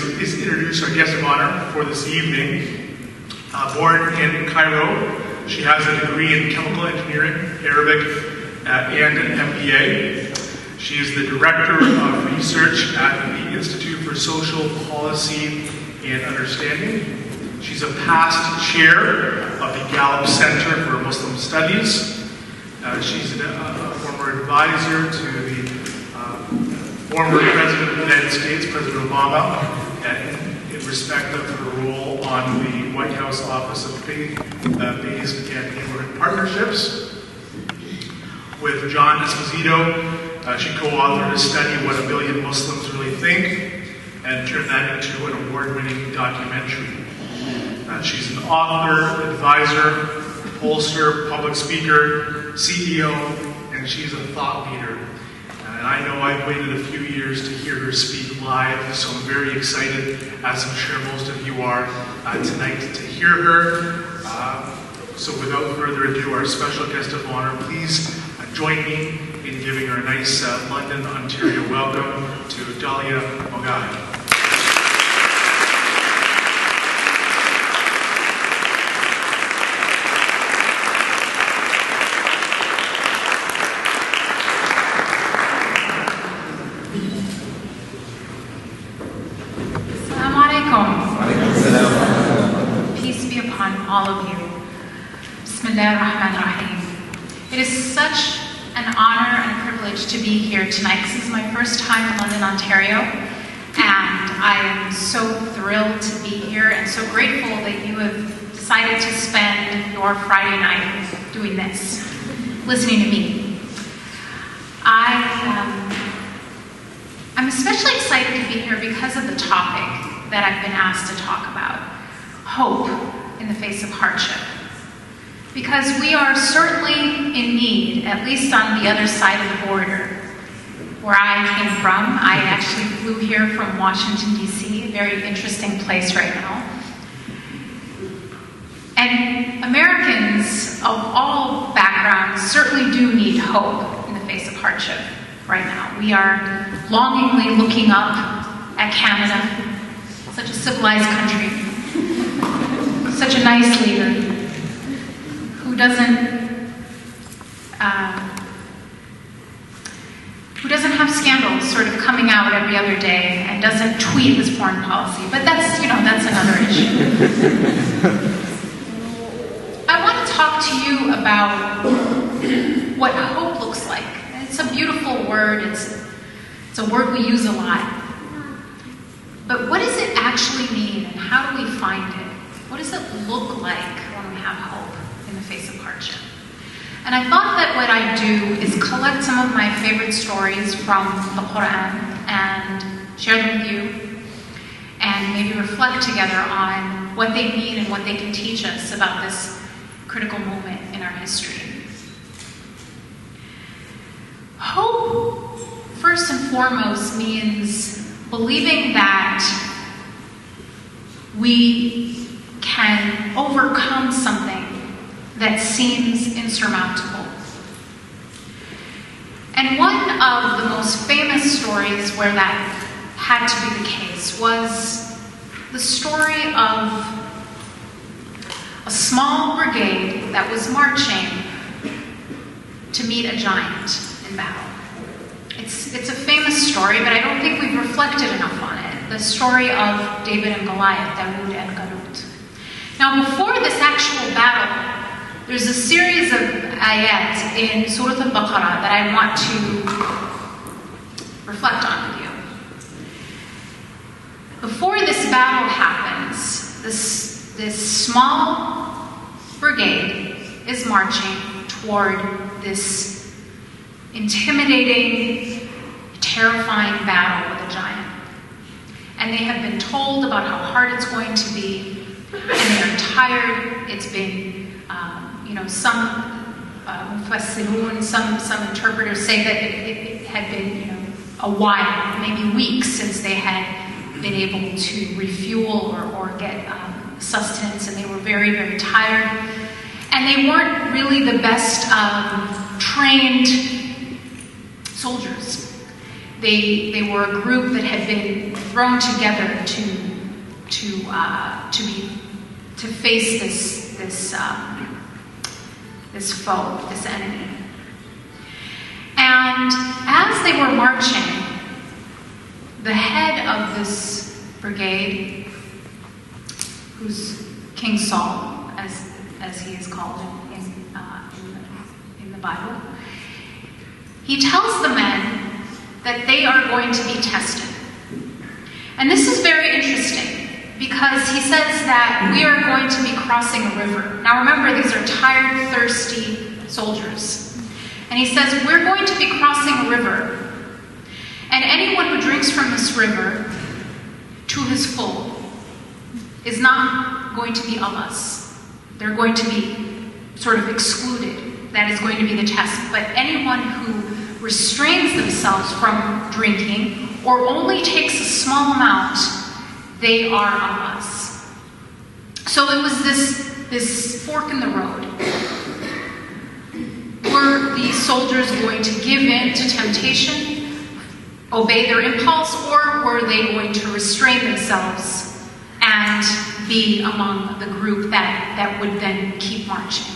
is introduce our guest of honor for this evening. Born in Cairo, she has a degree in chemical engineering, Arabic, and an MBA. She is the Director of Research at the Institute for Social Policy and Understanding. She's a past chair of the Gallup Center for Muslim Studies. She's a former advisor to the former President of the United States, President Obama, in respect of her role on the White House Office of Faith-Based and Neighborhood Partnerships. With John Esposito, she co-authored a study, What a Billion Muslims Really Think, and turned that into an award-winning documentary. She's an author, advisor, pollster, public speaker, CEO, and she's a thought leader. And I know I've waited a few years to hear her speak live, so I'm very excited, as I'm sure most of you are, tonight to hear her. So without further ado, our special guest of honor, please join me in giving her a nice London, Ontario welcome to Dalia Mogai. All of you. Bismillah ar-Rahman ar-Rahim. It is such an honor and a privilege to be here tonight. This is my first time in London, Ontario, and I am so thrilled to be here and so grateful that you have decided to spend your Friday night doing this, listening to me. I'm especially excited to be here because of the topic that I've been asked to talk about, hope in the face of hardship. Because we are certainly in need, at least on the other side of the border. Where I came from, I actually flew here from Washington, D.C., a very interesting place right now. And Americans of all backgrounds certainly do need hope in the face of hardship right now. We are longingly looking up at Canada, such a civilized country, such a nice leader who doesn't have scandals sort of coming out every other day and doesn't tweet his foreign policy. But that's another issue. I want to talk to you about what hope looks like. It's a beautiful word. It's a word we use a lot. But what does it actually mean, and how do we find it? What does it look like when we have hope in the face of hardship? And I thought that what I'd do is collect some of my favorite stories from the Quran and share them with you, and maybe reflect together on what they mean and what they can teach us about this critical moment in our history. Hope, first and foremost, means believing that we can overcome something that seems insurmountable. And one of the most famous stories where that had to be the case was the story of a small brigade that was marching to meet a giant in battle. It's a famous story, but I don't think we've reflected enough on it. The story of David and Goliath, Dawood and Galut. Now, before this actual battle, there's a series of ayat in Surah Al-Baqarah that I want to reflect on with you. Before this battle happens, this small brigade is marching toward this intimidating, terrifying battle with a giant. And they have been told about how hard it's going to be, and they are tired. It's been, some mufassirun, some interpreters say that it had been, a while, maybe weeks, since they had been able to refuel or get sustenance, and they were very, very tired. And they weren't really the best trained soldiers. They were a group that had been thrown together to face this foe, this enemy. And as they were marching, the head of this brigade, who's King Saul, as he is called in the Bible, he tells the men that they are going to be tested. And this is very interesting, because he says that we are going to be crossing a river. Now remember, these are tired, thirsty soldiers. And he says, we're going to be crossing a river. And anyone who drinks from this river to his full is not going to be of us. They're going to be sort of excluded. That is going to be the test. But anyone who restrains themselves from drinking or only takes a small amount, they are of us. So it was this fork in the road. Were these soldiers going to give in to temptation, obey their impulse, or were they going to restrain themselves and be among the group that would then keep marching?